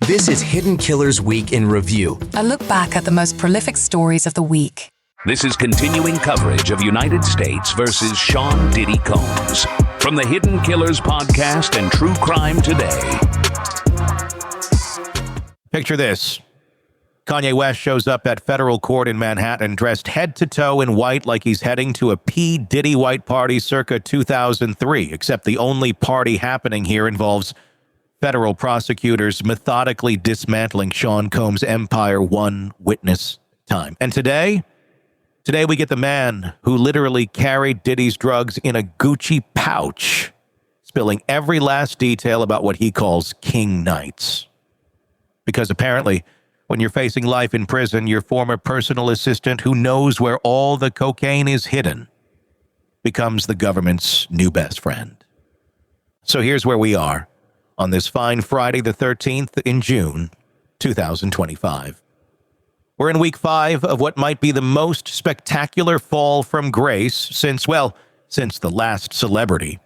This is Hidden Killers Week in Review. A look back at the most prolific stories of the week. This is continuing coverage of United States versus Sean Diddy Combs from the Hidden Killers podcast and True Crime Today. Picture this. Kanye West shows up at federal court in Manhattan dressed head to toe in white like he's heading to a P. Diddy white party circa 2003, except the only party happening here involves federal prosecutors methodically dismantling Sean Combs' empire one witness time. And today we get the man who literally carried Diddy's drugs in a Gucci pouch, spilling every last detail about what he calls King Nights. Because apparently, when you're facing life in prison, your former personal assistant who knows where all the cocaine is hidden becomes the government's new best friend. So here's where we are on this fine Friday the 13th in June, 2025. We're in week 5 of what might be the most spectacular fall from grace since the last celebrity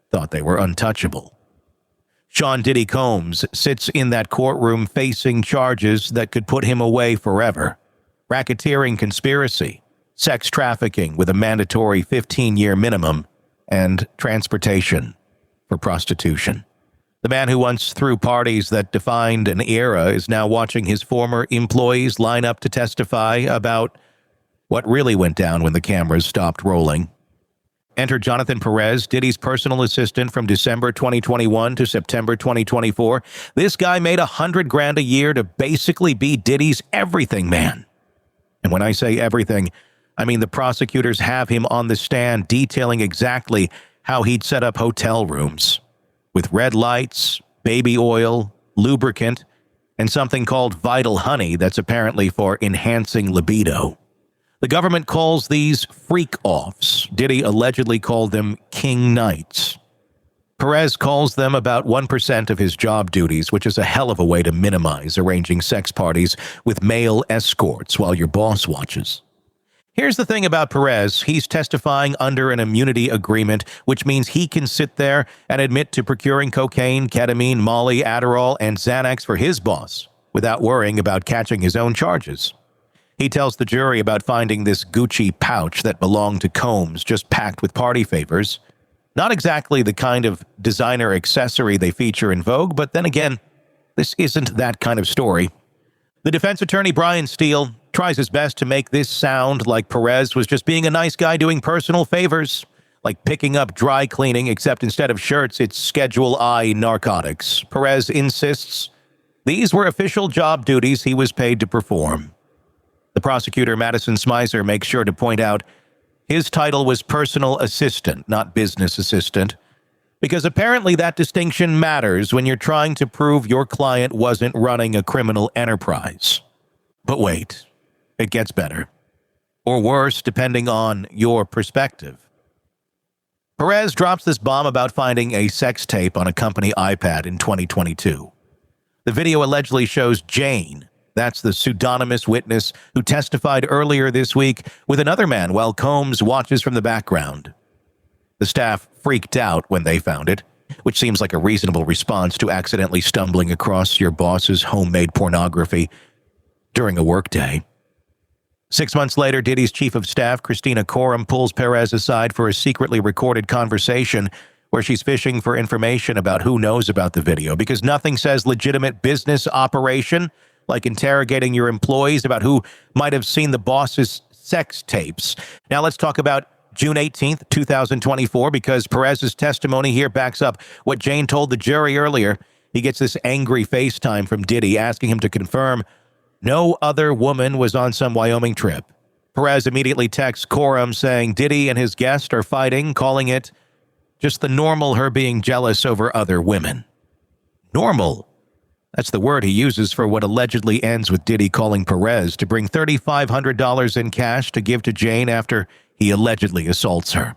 thought they were untouchable. Sean Diddy Combs sits in that courtroom facing charges that could put him away forever. Racketeering conspiracy, sex trafficking with a mandatory 15-year minimum, and transportation for prostitution. The man who once threw parties that defined an era is now watching his former employees line up to testify about what really went down when the cameras stopped rolling. Enter Jonathan Perez, Diddy's personal assistant from December 2021 to September 2024. This guy made $100,000 a year to basically be Diddy's everything man. And when I say everything, I mean the prosecutors have him on the stand detailing exactly how he'd set up hotel rooms with red lights, baby oil, lubricant, and something called vital honey that's apparently for enhancing libido. The government calls these freak-offs. Diddy allegedly called them King Nights. Perez calls them about 1% of his job duties, which is a hell of a way to minimize arranging sex parties with male escorts while your boss watches. Here's the thing about Perez. He's testifying under an immunity agreement, which means he can sit there and admit to procuring cocaine, ketamine, Molly, Adderall, and Xanax for his boss without worrying about catching his own charges. He tells the jury about finding this Gucci pouch that belonged to Combs, just packed with party favors. Not exactly the kind of designer accessory they feature in Vogue, but then again, this isn't that kind of story. The defense attorney, Brian Steele, tries his best to make this sound like Perez was just being a nice guy doing personal favors, like picking up dry cleaning, except instead of shirts, it's Schedule I narcotics. Perez insists these were official job duties he was paid to perform. The prosecutor, Madison Smizer, makes sure to point out his title was personal assistant, not business assistant, because apparently that distinction matters when you're trying to prove your client wasn't running a criminal enterprise. But wait, it gets better. Or worse, depending on your perspective. Perez drops this bomb about finding a sex tape on a company iPad in 2022. The video allegedly shows Jane, that's the pseudonymous witness who testified earlier this week, with another man while Combs watches from the background. The staff freaked out when they found it, which seems like a reasonable response to accidentally stumbling across your boss's homemade pornography during a workday. 6 months later, Diddy's chief of staff, Christina Coram, pulls Perez aside for a secretly recorded conversation where she's fishing for information about who knows about the video, because nothing says legitimate business operation like interrogating your employees about who might have seen the boss's sex tapes. Now let's talk about June 18th, 2024, because Perez's testimony here backs up what Jane told the jury earlier. He gets this angry FaceTime from Diddy asking him to confirm no other woman was on some Wyoming trip. Perez immediately texts Coram saying Diddy and his guest are fighting, calling it just the normal her being jealous over other women. Normal. That's the word he uses for what allegedly ends with Diddy calling Perez to bring $3,500 in cash to give to Jane after he allegedly assaults her.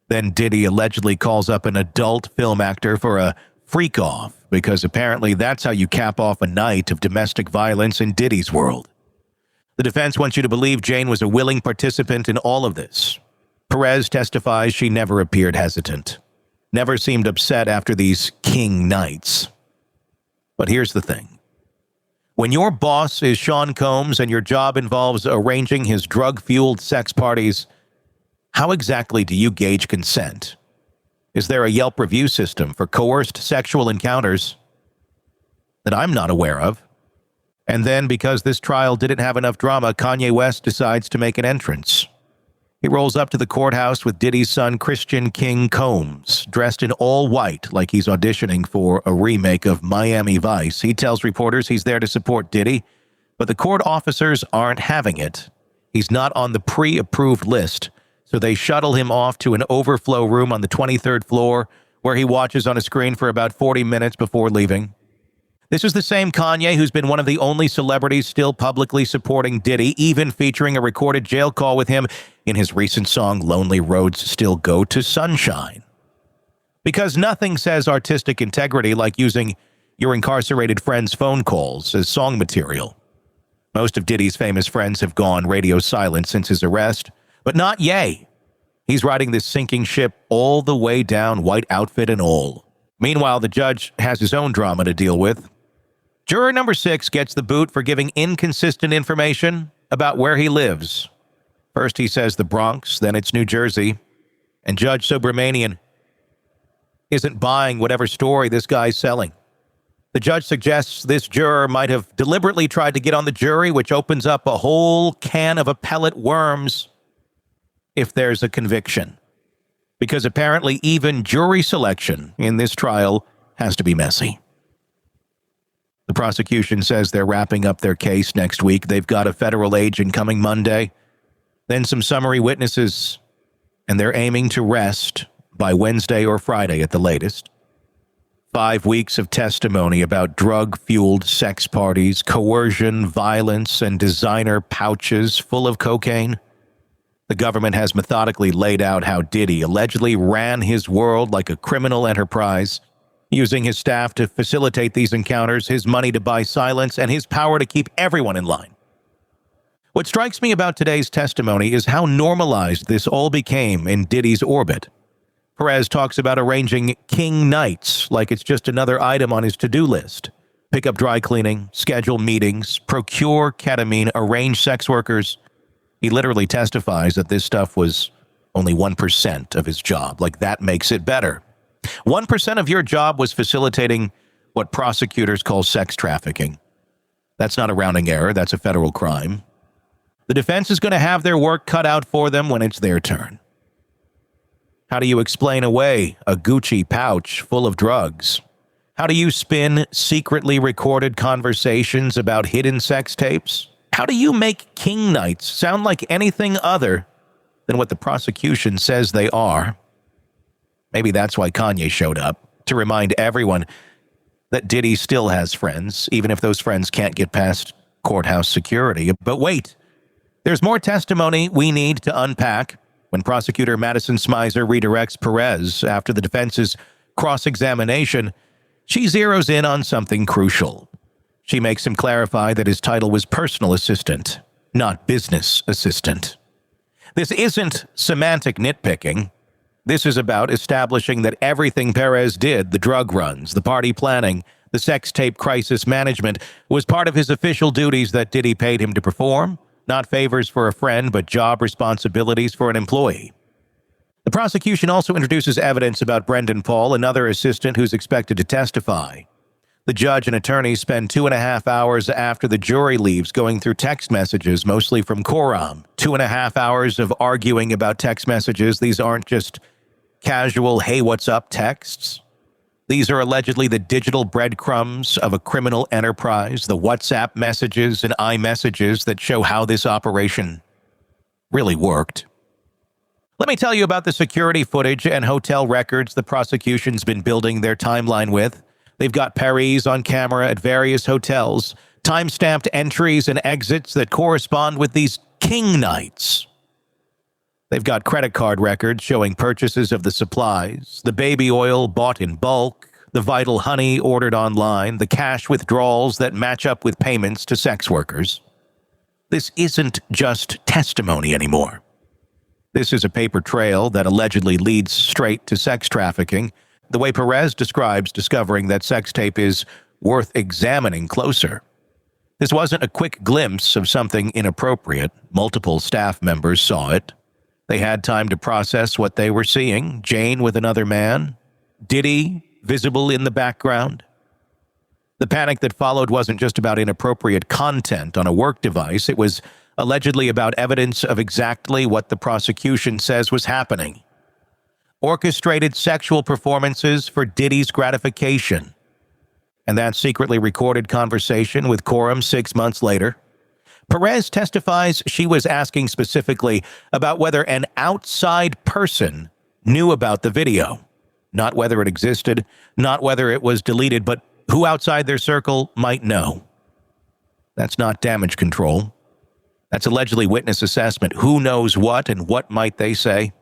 Then Diddy allegedly calls up an adult film actor for a freak-off, because apparently that's how you cap off a night of domestic violence in Diddy's world. The defense wants you to believe Jane was a willing participant in all of this. Perez testifies she never appeared hesitant, never seemed upset after these king nights. But here's the thing. When your boss is Sean Combs and your job involves arranging his drug-fueled sex parties, how exactly do you gauge consent? Is there a Yelp review system for coerced sexual encounters that I'm not aware of? And then, because this trial didn't have enough drama, Kanye West decides to make an entrance. He rolls up to the courthouse with Diddy's son, Christian King Combs, dressed in all white like he's auditioning for a remake of Miami Vice. He tells reporters he's there to support Diddy, but the court officers aren't having it. He's not on the pre-approved list, so they shuttle him off to an overflow room on the 23rd floor, where he watches on a screen for about 40 minutes before leaving. This is the same Kanye who's been one of the only celebrities still publicly supporting Diddy, even featuring a recorded jail call with him in his recent song Lonely Roads Still Go to Sunshine. Because nothing says artistic integrity like using your incarcerated friend's phone calls as song material. Most of Diddy's famous friends have gone radio silent since his arrest, but not Ye. He's riding this sinking ship all the way down, white outfit and all. Meanwhile, the judge has his own drama to deal with. Juror number 6 gets the boot for giving inconsistent information about where he lives. First he says the Bronx, then it's New Jersey. And Judge Subramanian isn't buying whatever story this guy's selling. The judge suggests this juror might have deliberately tried to get on the jury, which opens up a whole can of appellate worms if there's a conviction. Because apparently even jury selection in this trial has to be messy. The prosecution says they're wrapping up their case next week. They've got a federal agent coming Monday, then some summary witnesses, and they're aiming to rest by Wednesday or Friday at the latest. 5 weeks of testimony about drug-fueled sex parties, coercion, violence, and designer pouches full of cocaine. The government has methodically laid out how Diddy allegedly ran his world like a criminal enterprise, using his staff to facilitate these encounters, his money to buy silence, and his power to keep everyone in line. What strikes me about today's testimony is how normalized this all became in Diddy's orbit. Perez talks about arranging king nights like it's just another item on his to-do list. Pick up dry cleaning, schedule meetings, procure ketamine, arrange sex workers. He literally testifies that this stuff was only 1% of his job. Like, that makes it better. 1% of your job was facilitating what prosecutors call sex trafficking. That's not a rounding error. That's a federal crime. The defense is going to have their work cut out for them when it's their turn. How do you explain away a Gucci pouch full of drugs? How do you spin secretly recorded conversations about hidden sex tapes? How do you make king nights sound like anything other than what the prosecution says they are? Maybe that's why Kanye showed up, to remind everyone that Diddy still has friends, even if those friends can't get past courthouse security. But wait, there's more testimony we need to unpack when prosecutor Madison Smizer redirects Perez after the defense's cross-examination. She zeroes in on something crucial. She makes him clarify that his title was personal assistant, not business assistant. This isn't semantic nitpicking. This is about establishing that everything Perez did, the drug runs, the party planning, the sex tape crisis management, was part of his official duties that Diddy paid him to perform, not favors for a friend, but job responsibilities for an employee. The prosecution also introduces evidence about Brendan Paul, another assistant who's expected to testify. The judge and attorney spend 2.5 hours after the jury leaves going through text messages, mostly from Quorum. 2.5 hours of arguing about text messages. These aren't just casual, hey, what's up texts. These are allegedly the digital breadcrumbs of a criminal enterprise, the WhatsApp messages and iMessages that show how this operation really worked. Let me tell you about the security footage and hotel records the prosecution's been building their timeline with. They've got Paris on camera at various hotels, time-stamped entries and exits that correspond with these king nights. They've got credit card records showing purchases of the supplies, the baby oil bought in bulk, the Vital honey ordered online, the cash withdrawals that match up with payments to sex workers. This isn't just testimony anymore. This is a paper trail that allegedly leads straight to sex trafficking, the way Perez describes discovering that sex tape is worth examining closer. This wasn't a quick glimpse of something inappropriate. Multiple staff members saw it. They had time to process what they were seeing. Jane with another man. Diddy visible in the background. The panic that followed wasn't just about inappropriate content on a work device. It was allegedly about evidence of exactly what the prosecution says was happening. Orchestrated sexual performances for Diddy's gratification. And that secretly recorded conversation with Coram 6 months later. Perez testifies she was asking specifically about whether an outside person knew about the video. Not whether it existed, not whether it was deleted, but who outside their circle might know. That's not damage control. That's allegedly witness assessment. Who knows what and what might they say?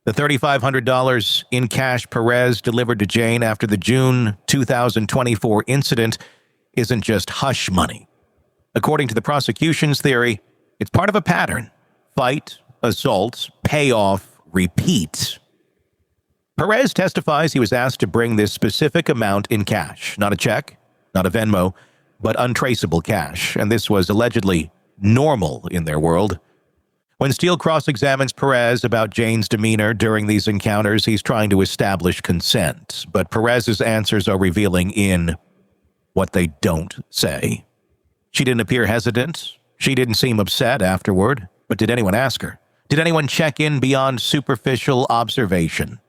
The $3,500 in cash Perez delivered to Jane after the June 2024 incident isn't just hush money. According to the prosecution's theory, it's part of a pattern. Fight, assault, payoff, repeat. Perez testifies he was asked to bring this specific amount in cash, not a check, not a Venmo, but untraceable cash, and this was allegedly normal in their world. When Steele cross-examines Perez about Jane's demeanor during these encounters, he's trying to establish consent, but Perez's answers are revealing in what they don't say. She didn't appear hesitant. She didn't seem upset afterward, but did anyone ask her? Did anyone check in beyond superficial observation?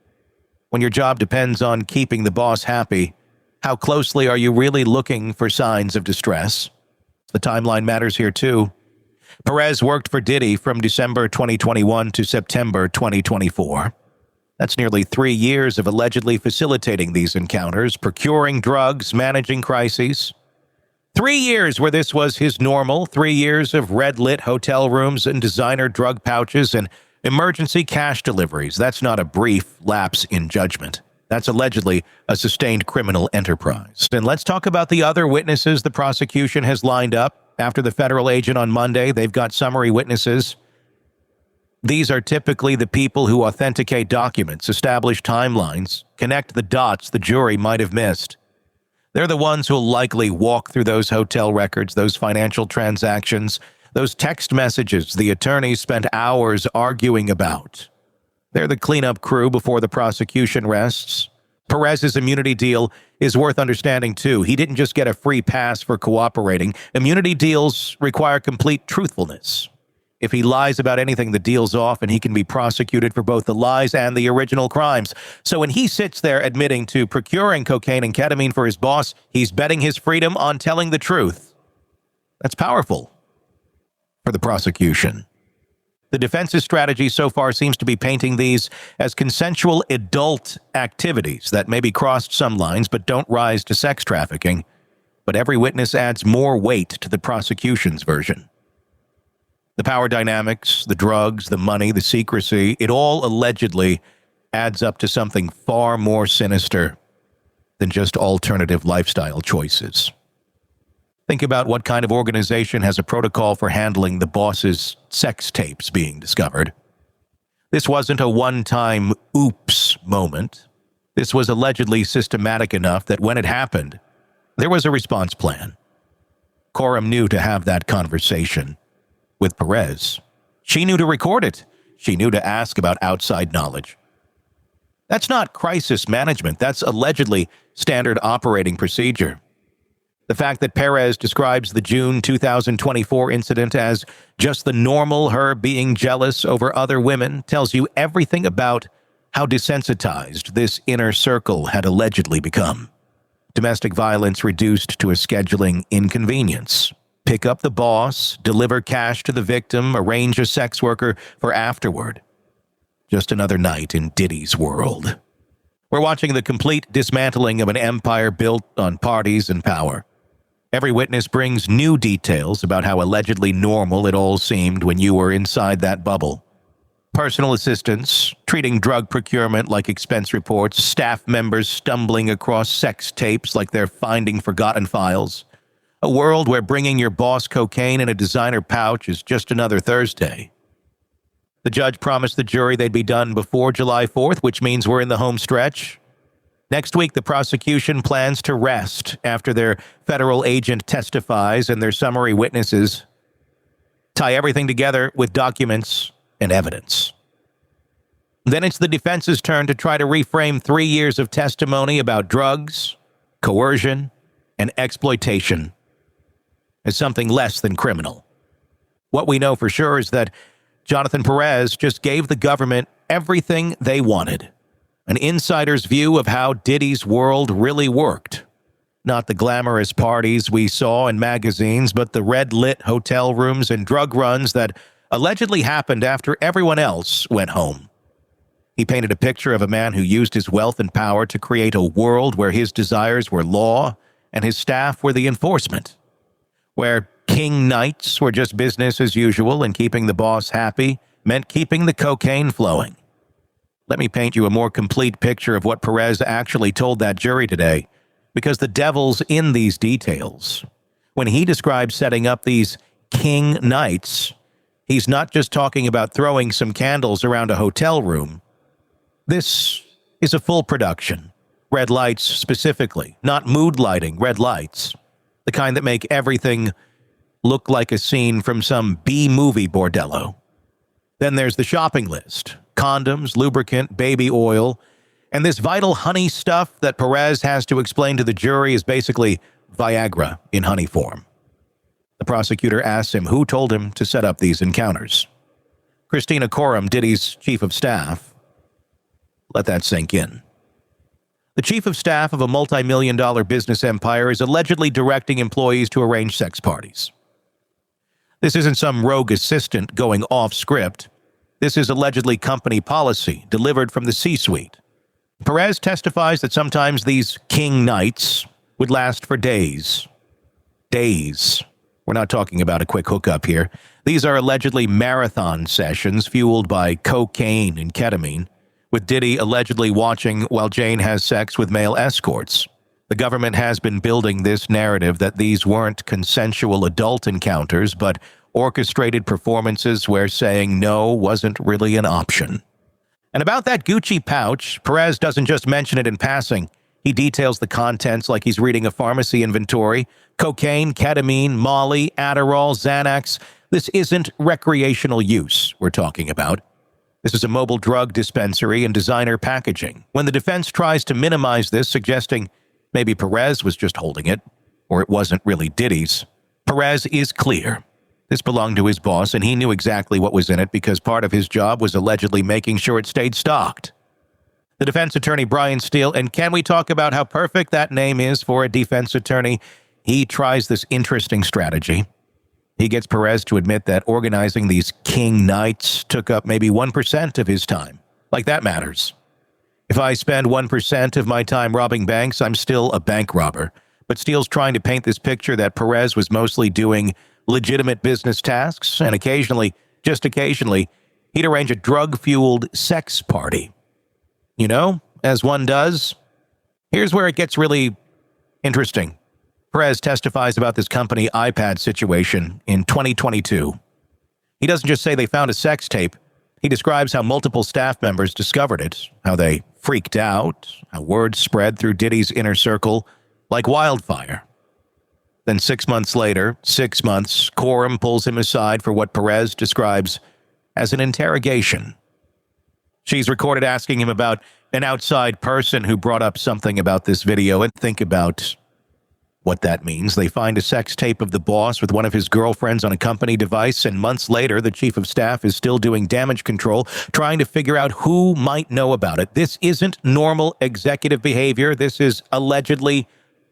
When your job depends on keeping the boss happy, how closely are you really looking for signs of distress? The timeline matters here too. Perez worked for Diddy from December 2021 to September 2024. That's nearly 3 years of allegedly facilitating these encounters, procuring drugs, managing crises. 3 years where this was his normal, 3 years of red-lit hotel rooms and designer drug pouches and emergency cash deliveries. That's not a brief lapse in judgment. That's allegedly a sustained criminal enterprise. And let's talk about the other witnesses the prosecution has lined up. After the federal agent on Monday, they've got summary witnesses. These are typically the people who authenticate documents, establish timelines, connect the dots the jury might have missed. They're the ones who'll likely walk through those hotel records, those financial transactions, those text messages the attorneys spent hours arguing about. They're the cleanup crew before the prosecution rests. Perez's immunity deal is worth understanding, too. He didn't just get a free pass for cooperating. Immunity deals require complete truthfulness. If he lies about anything, the deal's off, and he can be prosecuted for both the lies and the original crimes. So when he sits there admitting to procuring cocaine and ketamine for his boss, he's betting his freedom on telling the truth. That's powerful for the prosecution. The defense's strategy so far seems to be painting these as consensual adult activities that maybe crossed some lines but don't rise to sex trafficking. But every witness adds more weight to the prosecution's version. The power dynamics, the drugs, the money, the secrecy, it all allegedly adds up to something far more sinister than just alternative lifestyle choices. Think about what kind of organization has a protocol for handling the boss's sex tapes being discovered. This wasn't a one-time oops moment. This was allegedly systematic enough that when it happened, there was a response plan. Coram knew to have that conversation with Perez. She knew to record it. She knew to ask about outside knowledge. That's not crisis management. That's allegedly standard operating procedure. The fact that Perez describes the June 2024 incident as just the normal her being jealous over other women tells you everything about how desensitized this inner circle had allegedly become. Domestic violence reduced to a scheduling inconvenience. Pick up the boss, deliver cash to the victim, arrange a sex worker for afterward. Just another night in Diddy's world. We're watching the complete dismantling of an empire built on parties and power. Every witness brings new details about how allegedly normal it all seemed when you were inside that bubble. Personal assistants, treating drug procurement like expense reports, staff members stumbling across sex tapes like they're finding forgotten files. A world where bringing your boss cocaine in a designer pouch is just another Thursday. The judge promised the jury they'd be done before July 4th, which means we're in the home stretch. Next week, the prosecution plans to rest after their federal agent testifies and their summary witnesses tie everything together with documents and evidence. Then it's the defense's turn to try to reframe 3 years of testimony about drugs, coercion, and exploitation as something less than criminal. What we know for sure is that Jonathan Perez just gave the government everything they wanted. An insider's view of how Diddy's world really worked. Not the glamorous parties we saw in magazines, but the red-lit hotel rooms and drug runs that allegedly happened after everyone else went home. He painted a picture of a man who used his wealth and power to create a world where his desires were law and his staff were the enforcement, where king nights were just business as usual and keeping the boss happy meant keeping the cocaine flowing. Let me paint you a more complete picture of what Perez actually told that jury today, because the devil's in these details. When he describes setting up these king nights, he's not just talking about throwing some candles around a hotel room. This is a full production. Red lights specifically, not mood lighting, red lights. The kind that make everything look like a scene from some B-movie bordello. Then there's the shopping list. Condoms, lubricant, baby oil, and this vital honey stuff that Perez has to explain to the jury is basically Viagra in honey form. The prosecutor asks him who told him to set up these encounters. Christina Coram, Diddy's chief of staff. Let that sink in. The chief of staff of a multi-million-dollar business empire is allegedly directing employees to arrange sex parties. This isn't some rogue assistant going off script. This is allegedly company policy, delivered from the C-suite. Perez testifies that sometimes these king nights would last for days. Days. We're not talking about a quick hookup here. These are allegedly marathon sessions fueled by cocaine and ketamine, with Diddy allegedly watching while Jane has sex with male escorts. The government has been building this narrative that these weren't consensual adult encounters, but orchestrated performances where saying no wasn't really an option. And about that Gucci pouch, Perez doesn't just mention it in passing. He details the contents like he's reading a pharmacy inventory. Cocaine, ketamine, Molly, Adderall, Xanax. This isn't recreational use we're talking about. This is a mobile drug dispensary and designer packaging. When the defense tries to minimize this, suggesting maybe Perez was just holding it, or it wasn't really Diddy's, Perez is clear. This belonged to his boss, and he knew exactly what was in it because part of his job was allegedly making sure it stayed stocked. The defense attorney, Brian Steele, and can we talk about how perfect that name is for a defense attorney? He tries this interesting strategy. He gets Perez to admit that organizing these king nights took up maybe 1% of his time. Like that matters. If I spend 1% of my time robbing banks, I'm still a bank robber. But Steele's trying to paint this picture that Perez was mostly doing legitimate business tasks, and occasionally, just occasionally, he'd arrange a drug-fueled sex party. You know, as one does. Here's where it gets really interesting. Perez testifies about this company iPad situation in 2022. He doesn't just say they found a sex tape. He describes how multiple staff members discovered it, how they freaked out, how word spread through Diddy's inner circle like wildfire. Then 6 months later, 6 months, Coram pulls him aside for what Perez describes as an interrogation. She's recorded asking him about an outside person who brought up something about this video, and think about what that means. They find a sex tape of the boss with one of his girlfriends on a company device, and months later, the chief of staff is still doing damage control, trying to figure out who might know about it. This isn't normal executive behavior. This is allegedly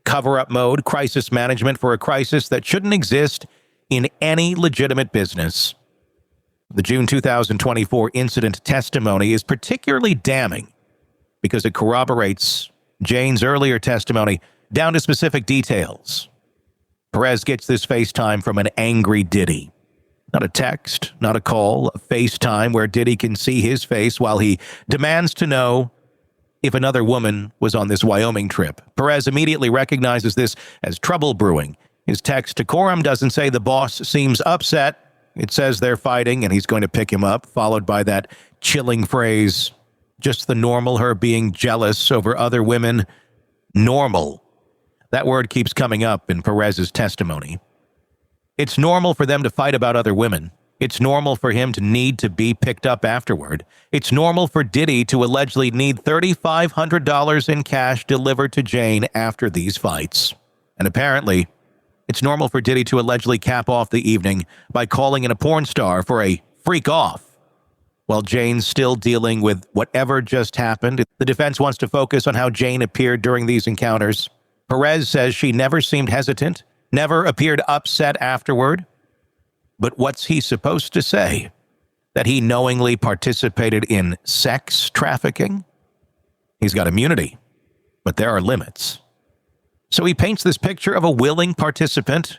cover-up mode, crisis management for a crisis that shouldn't exist in any legitimate business. The June 2024 incident testimony is particularly damning because it corroborates Jane's earlier testimony down to specific details. Perez gets this FaceTime from an angry Diddy. Not a text, not a call, a FaceTime where Diddy can see his face while he demands to know if another woman was on this Wyoming trip. Perez immediately recognizes this as trouble brewing. His text to Coram doesn't say the boss seems upset. It says they're fighting and he's going to pick him up, followed by that chilling phrase, Just the normal her being jealous over other women? Normal. That word keeps coming up in Perez's testimony. It's normal for them to fight about other women. It's normal for him to need to be picked up afterward. It's normal for Diddy to allegedly need $3,500 in cash delivered to Jane after these fights. And apparently, it's normal for Diddy to allegedly cap off the evening by calling in a porn star for a freak off. While Jane's still dealing with whatever just happened, the defense wants to focus on how Jane appeared during these encounters. Perez says she never seemed hesitant, never appeared upset afterward. But what's he supposed to say? That he knowingly participated in sex trafficking? He's got immunity, but there are limits. So he paints this picture of a willing participant,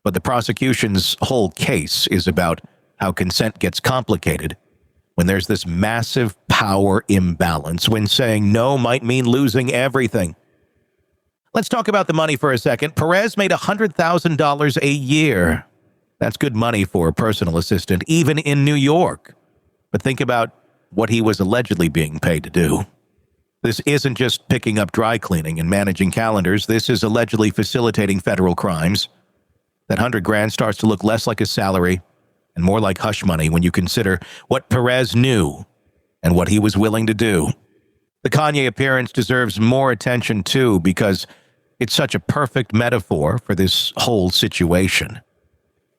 but the prosecution's whole case is about how consent gets complicated when there's this massive power imbalance, when saying no might mean losing everything. Let's talk about the money for a second. Perez made $100,000 a year. That's good money for a personal assistant, even in New York. But think about what he was allegedly being paid to do. This isn't just picking up dry cleaning and managing calendars. This is allegedly facilitating federal crimes. That $100,000 starts to look less like a salary and more like hush money when you consider what Perez knew and what he was willing to do. The Kanye appearance deserves more attention too, because it's such a perfect metaphor for this whole situation.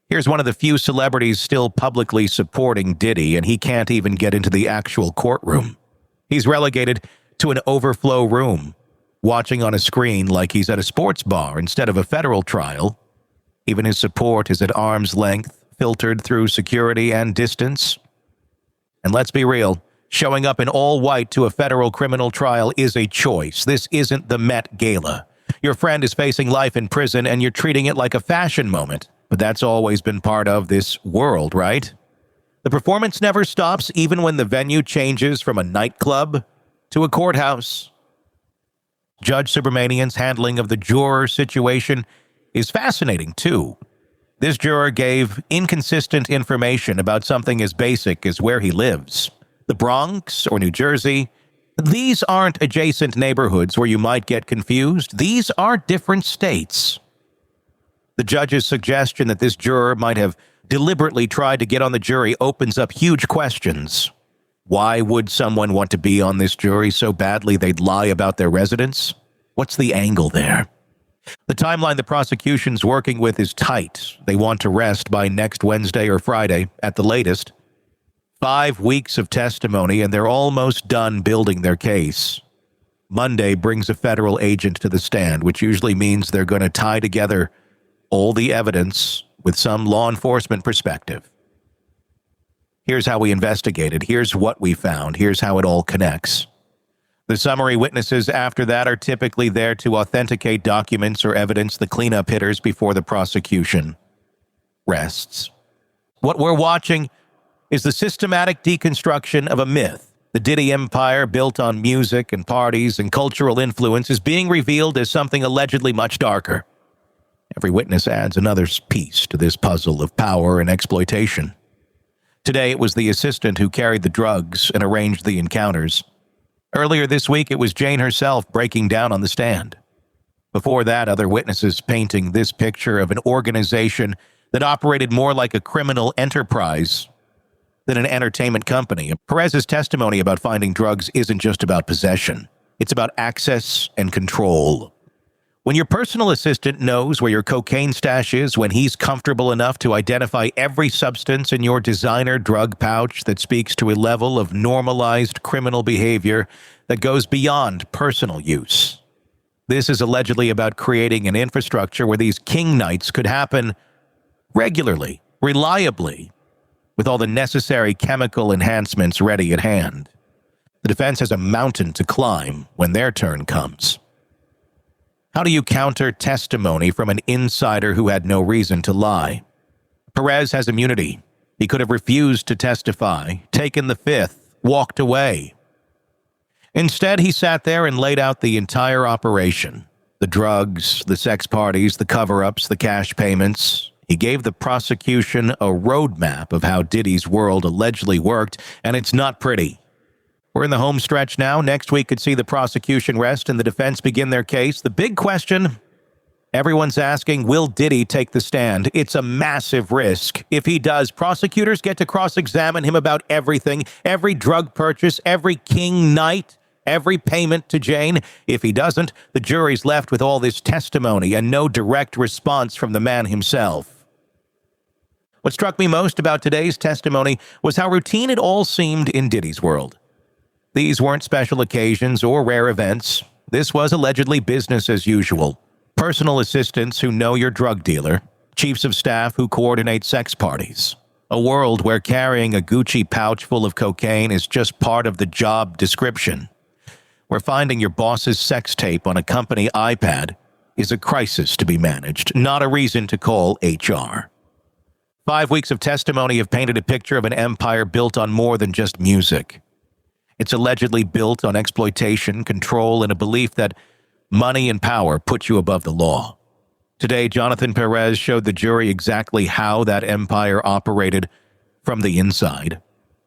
Here's one of the few celebrities still publicly supporting Diddy, and he can't even get into the actual courtroom. He's relegated to an overflow room, watching on a screen like he's at a sports bar instead of a federal trial. Even his support is at arm's length, filtered through security and distance. And let's be real, showing up in all white to a federal criminal trial is a choice. This isn't the Met Gala. Your friend is facing life in prison, and you're treating it like a fashion moment. But that's always been part of this world, right? The performance never stops, even when the venue changes from a nightclub to a courthouse. Judge Subramanian's handling of the juror situation is fascinating, too. This juror gave inconsistent information about something as basic as where he lives. The Bronx or New Jersey, these aren't adjacent neighborhoods where you might get confused. These are different states. The judge's suggestion that this juror might have deliberately tried to get on the jury opens up huge questions. Why would someone want to be on this jury so badly they'd lie about their residence? What's the angle there? The timeline the prosecution's working with is tight. They want to rest by next Wednesday or Friday at the latest. 5 weeks of testimony, and they're almost done building their case. Monday brings a federal agent to the stand, which usually means they're going to tie together all the evidence with some law enforcement perspective. Here's how we investigated. Here's what we found. Here's how it all connects. The summary witnesses after that are typically there to authenticate documents or evidence, the cleanup hitters before the prosecution rests. What we're watching is the systematic deconstruction of a myth. The Diddy empire, built on music and parties and cultural influence, is being revealed as something allegedly much darker. Every witness adds another piece to this puzzle of power and exploitation. Today, it was the assistant who carried the drugs and arranged the encounters. Earlier this week, it was Jane herself breaking down on the stand. Before that, other witnesses painting this picture of an organization that operated more like a criminal enterprise than an entertainment company. Perez's testimony about finding drugs isn't just about possession. It's about access and control. When your personal assistant knows where your cocaine stash is, when he's comfortable enough to identify every substance in your designer drug pouch that speaks to a level of normalized criminal behavior that goes beyond personal use. This is allegedly about creating an infrastructure where these king nights could happen regularly, reliably, with all the necessary chemical enhancements ready at hand. The defense has a mountain to climb when their turn comes. How do you counter testimony from an insider who had no reason to lie? Perez has immunity. He could have refused to testify, taken the fifth, walked away. Instead, he sat there and laid out the entire operation. The drugs, the sex parties, the cover-ups, the cash payments. He gave the prosecution a roadmap of how Diddy's world allegedly worked, and it's not pretty. We're in the home stretch now. Next week could see the prosecution rest and the defense begin their case. The big question everyone's asking, will Diddy take the stand? It's a massive risk. If he does, prosecutors get to cross-examine him about everything, every drug purchase, every king night, every payment to Jane. If he doesn't, the jury's left with all this testimony and no direct response from the man himself. What struck me most about today's testimony was how routine it all seemed in Diddy's world. These weren't special occasions or rare events. This was allegedly business as usual. Personal assistants who know your drug dealer, chiefs of staff who coordinate sex parties. A world where carrying a Gucci pouch full of cocaine is just part of the job description. Where finding your boss's sex tape on a company iPad is a crisis to be managed, not a reason to call HR. 5 weeks of testimony have painted a picture of an empire built on more than just music. It's allegedly built on exploitation, control, and a belief that money and power put you above the law. Today, Jonathan Perez showed the jury exactly how that empire operated from the inside.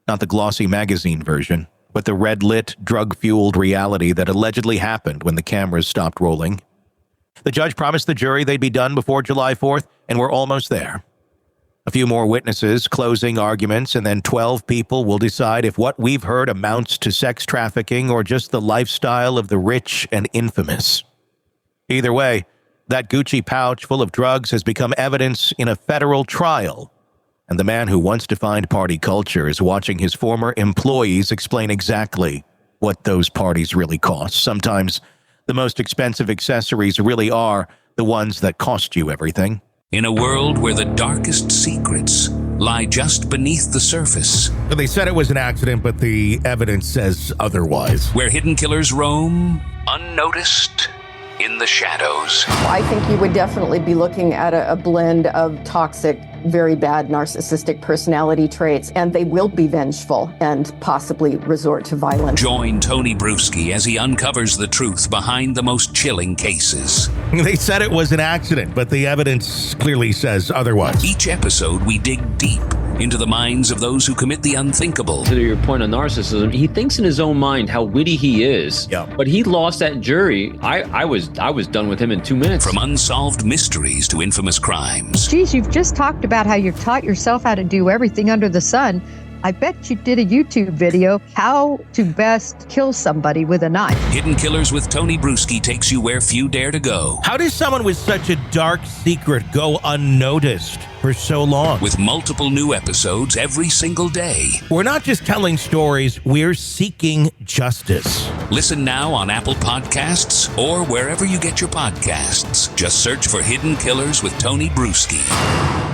Not the glossy magazine version, but the red-lit, drug-fueled reality that allegedly happened when the cameras stopped rolling. The judge promised the jury they'd be done before July 4th, and we're almost there. A few more witnesses, closing arguments, and then 12 people will decide if what we've heard amounts to sex trafficking or just the lifestyle of the rich and infamous. Either way, that Gucci pouch full of drugs has become evidence in a federal trial, and the man who once defined party culture is watching his former employees explain exactly what those parties really cost. Sometimes the most expensive accessories really are the ones that cost you everything. In a world where the darkest secrets lie just beneath the surface. They said it was an accident, but the evidence says otherwise. Where hidden killers roam, unnoticed, in the shadows. I think you would definitely be looking at a blend of toxic, very bad narcissistic personality traits, and they will be vengeful and possibly resort to violence. Join Tony Brueski as he uncovers the truth behind the most chilling cases. They said it was an accident, but the evidence clearly says otherwise. Each episode, we dig deep into the minds of those who commit the unthinkable. To your point on narcissism, he thinks in his own mind how witty he is. Yeah. But he lost that jury. I was done with him in 2 minutes. From unsolved mysteries to infamous crimes. Geez, you've just talked about how you taught yourself how to do everything under the sun. I bet you did a YouTube video, how to best kill somebody with a knife. Hidden Killers with Tony Brueski takes you where few dare to go. How does someone with such a dark secret go unnoticed for so long? With multiple new episodes every single day. We're not just telling stories, we're seeking justice. Listen now on Apple Podcasts or wherever you get your podcasts. Just search for Hidden Killers with Tony Brueski.